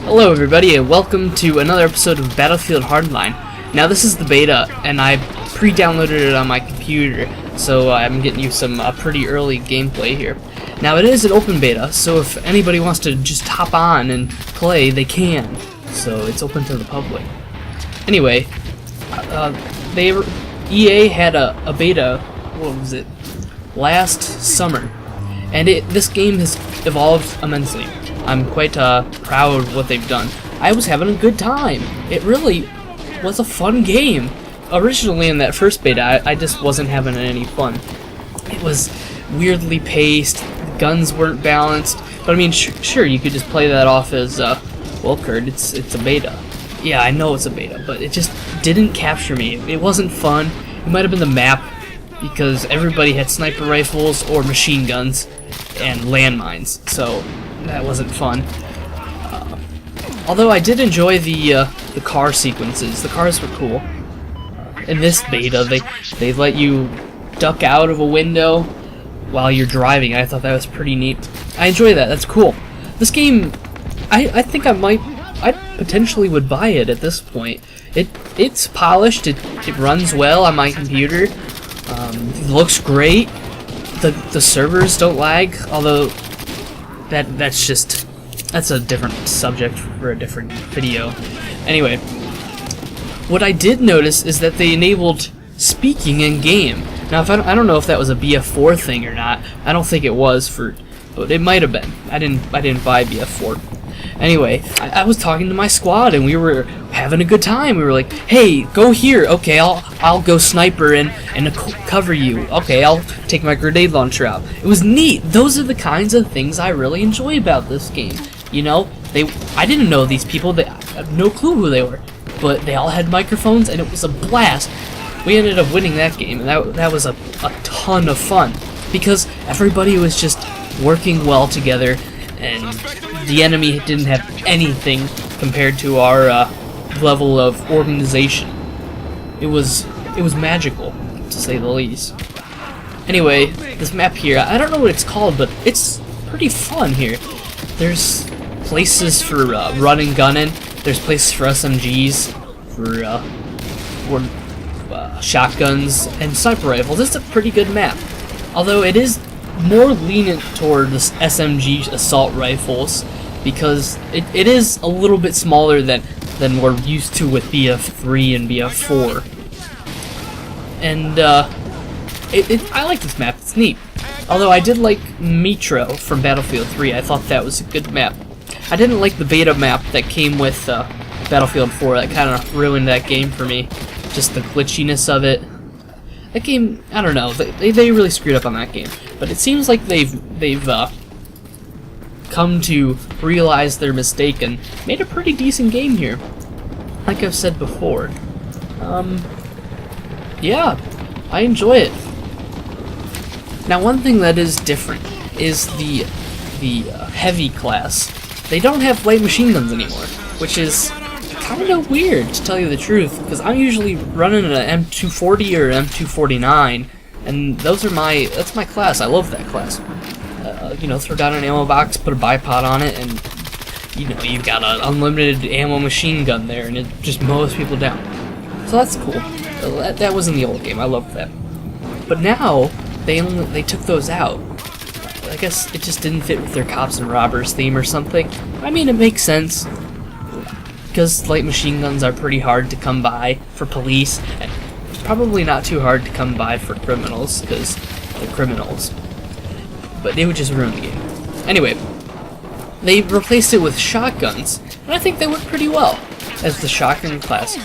Hello everybody and welcome to another episode of Battlefield Hardline. Now this is the beta and I pre-downloaded it on my computer, so I'm getting you some pretty early gameplay here. Now it is an open beta, so if anybody wants to just hop on and play, they can. So it's open to the public. Anyway, EA had a beta, what was it, last summer, and this game has evolved immensely. I'm quite proud of what they've done. I was having a good time. It really was a fun game. Originally in that first beta, I just wasn't having any fun. It was weirdly paced, the guns weren't balanced, but I mean, sure, you could just play that off as, well, Kurt, it's a beta. Yeah, I know it's a beta, but it just didn't capture me. It wasn't fun. It might have been the map, because everybody had sniper rifles or machine guns and landmines, so that wasn't fun. Although I did enjoy the car sequences. The cars were cool. In this beta, they let you duck out of a window while you're driving. I thought that was pretty neat. I enjoy that. That's cool. This game, I think I potentially would buy it at this point. It's polished. It runs well on my computer. It looks great. The servers don't lag, although that's a different subject for a different video. Anyway, what I did notice is that they enabled speaking in game. Now, I don't know if that was a BF4 thing or not. I don't think it was, but it might have been. I didn't buy BF4. Anyway, I was talking to my squad and we were having a good time. We were like, "Hey, go here. Okay, I'll go sniper and cover you. Okay, I'll take my grenade launcher out." It was neat. Those are the kinds of things I really enjoy about this game. You know, I didn't know these people. I had no clue who they were, but they all had microphones and it was a blast. We ended up winning that game, and that was a ton of fun because everybody was just working well together, and the enemy didn't have anything compared to our level of organization. It was magical, to say the least. Anyway, this map here, I don't know what it's called, but it's pretty fun here. There's places for running, gunning. There's places for SMGs, for shotguns, and sniper rifles. It's a pretty good map. Although it is more lenient toward the SMG assault rifles, because it is a little bit smaller than we're used to with BF3 and BF4. And I like this map. It's neat. Although I did like Metro from Battlefield 3. I thought that was a good map. I didn't like the beta map that came with Battlefield 4. That kind of ruined that game for me. Just the glitchiness of it. That game, I don't know. They really screwed up on that game. But it seems like they've come to realize their mistake and made a pretty decent game here. Like I've said before. Yeah, I enjoy it. Now, one thing that is different is the heavy class. They don't have light machine guns anymore, which is kind of weird, to tell you the truth, because I'm usually running an M240 or M249, and that's my class. I love that class. You know, throw down an ammo box, put a bipod on it, and you know, you've got an unlimited ammo machine gun there, and it just mows people down. So that's cool. That was in the old game. I loved that. But now they took those out. I guess it just didn't fit with their cops and robbers theme or something. I mean, it makes sense, because light machine guns are pretty hard to come by for police, and probably not too hard to come by for criminals, because they're criminals. But they would just ruin the game. Anyway, they replaced it with shotguns, and I think they went pretty well as the shotgun class.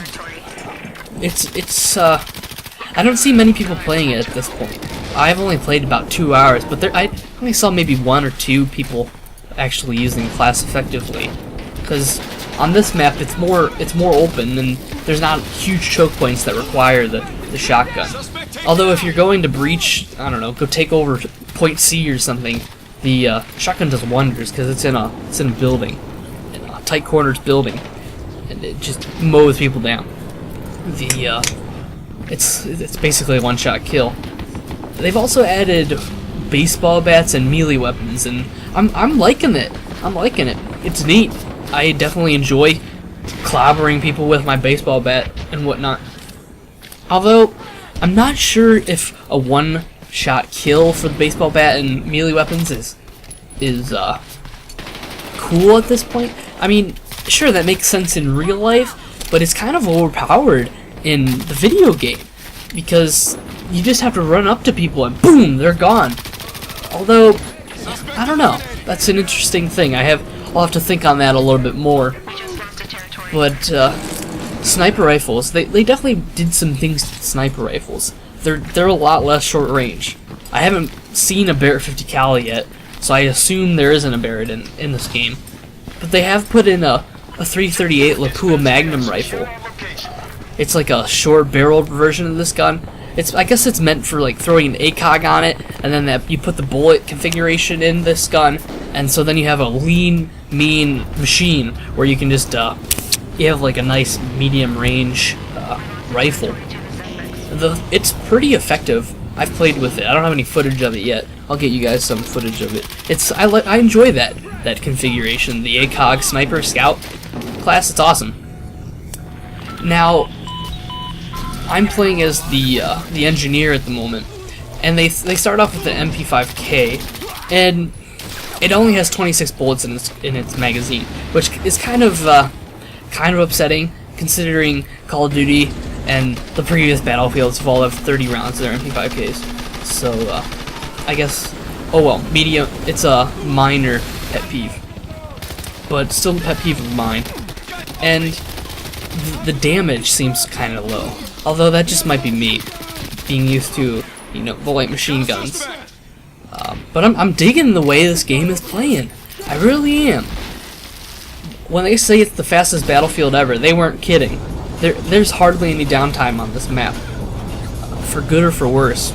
I don't see many people playing it at this point. I've only played about 2 hours, but I only saw maybe 1 or 2 people actually using the class effectively. Because on this map, it's more open, and there's not huge choke points that require the shotgun. Although if you're going to breach, I don't know, go take over point C or something, the shotgun does wonders because it's in a building, in a tight corners building, and it just mows people down. It's basically a one-shot kill. They've also added baseball bats and melee weapons, and I'm liking it. I'm liking it. It's neat. I definitely enjoy clobbering people with my baseball bat and whatnot. Although, I'm not sure if a one-shot kill for the baseball bat and melee weapons is cool at this point. I mean, sure, that makes sense in real life, but it's kind of overpowered in the video game, because you just have to run up to people and boom, they're gone. Although, I don't know, that's an interesting thing. I'll have to think on that a little bit more. But sniper rifles, they definitely did some things to sniper rifles. They're a lot less short range. I haven't seen a Barrett 50 cal yet, so I assume there isn't a Barrett in this game. But they have put in a 338 Lapua Magnum rifle. It's like a short-barreled version of this gun. I guess it's meant for like throwing an ACOG on it, and then you put the bullet configuration in this gun, and so then you have a lean, mean machine where you can just you have like a nice medium-range rifle. It's pretty effective. I've played with it. I don't have any footage of it yet. I'll get you guys some footage of it. I enjoy that configuration. The ACOG Sniper Scout class. It's awesome. Now, I'm playing as the engineer at the moment, and they start off with the MP5K, and it only has 26 bullets in its magazine, which is kind of upsetting considering Call of Duty and the previous Battlefields have all have 30 rounds in their MP5Ks. So I guess, oh well, medium. It's a minor pet peeve, but still a pet peeve of mine, and the damage seems kind of low. Although that just might be me, being used to, you know, the light machine guns. But I'm digging the way this game is playing. I really am. When they say it's the fastest Battlefield ever, they weren't kidding. There's hardly any downtime on this map, for good or for worse.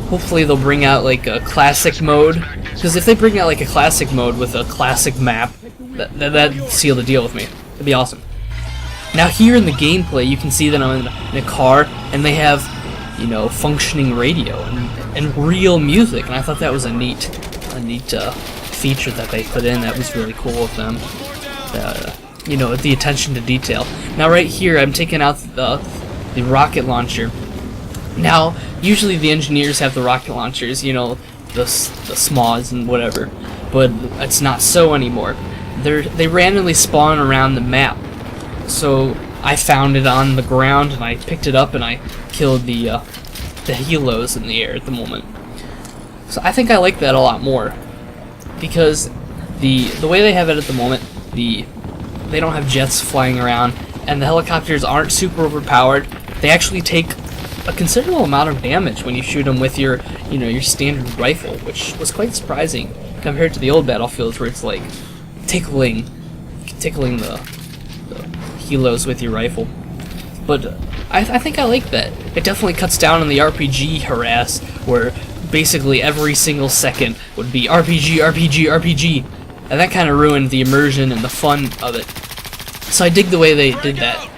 Hopefully they'll bring out like a classic mode, because if they bring out like a classic mode with a classic map, that'd seal the deal with me. It'd be awesome. Now here in the gameplay, you can see that I'm in a car, and they have, you know, functioning radio and real music, and I thought that was a neat feature that they put in. That was really cool of them. You know, the attention to detail. Now right here, I'm taking out the rocket launcher. Now, usually the engineers have the rocket launchers, you know, the SMAWs and whatever, but it's not so anymore. They randomly spawn around the map. So I found it on the ground, and I picked it up, and I killed the helos in the air at the moment. So I think I like that a lot more, because the way they have it at the moment, they don't have jets flying around, and the helicopters aren't super overpowered. They actually take a considerable amount of damage when you shoot them with your standard rifle, which was quite surprising compared to the old Battlefields where it's like tickling the helos with your rifle. But I think I like that. It definitely cuts down on the RPG harass, where basically every single second would be RPG, RPG, RPG, and that kind of ruined the immersion and the fun of it. So I dig the way they did that.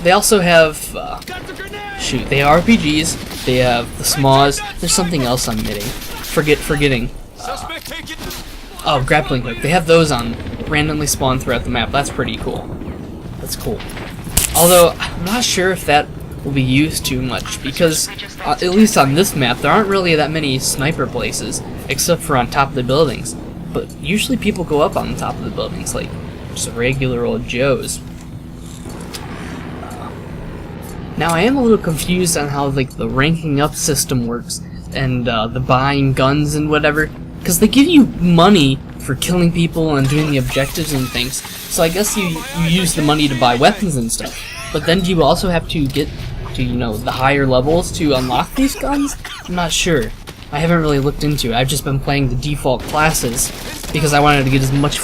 They also have, they have RPGs, they have the SMAWs, there's something else I'm forgetting. Oh, grappling hook. They have those on, randomly spawn throughout the map. That's pretty cool. That's cool. Although, I'm not sure if that will be used too much, because, at least on this map, there aren't really that many sniper places, except for on top of the buildings. But usually people go up on the top of the buildings, like just regular old Joes. Now, I am a little confused on how like the ranking up system works, and the buying guns and whatever, because they give you money for killing people and doing the objectives and things. So I guess you use the money to buy weapons and stuff. But then do you also have to get to, you know, the higher levels to unlock these guns? I'm not sure. I haven't really looked into it. I've just been playing the default classes because I wanted to get as much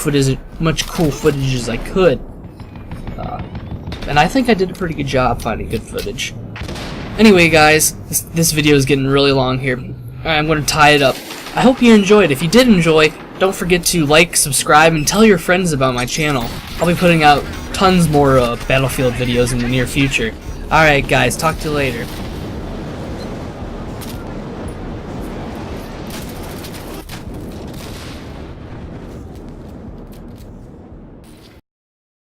cool footage as I could. And I think I did a pretty good job finding good footage. Anyway, guys, this video is getting really long here. I'm going to tie it up. I hope you enjoyed. If you did enjoy, don't forget to like, subscribe, and tell your friends about my channel. I'll be putting out tons more Battlefield videos in the near future. Alright guys, talk to you later.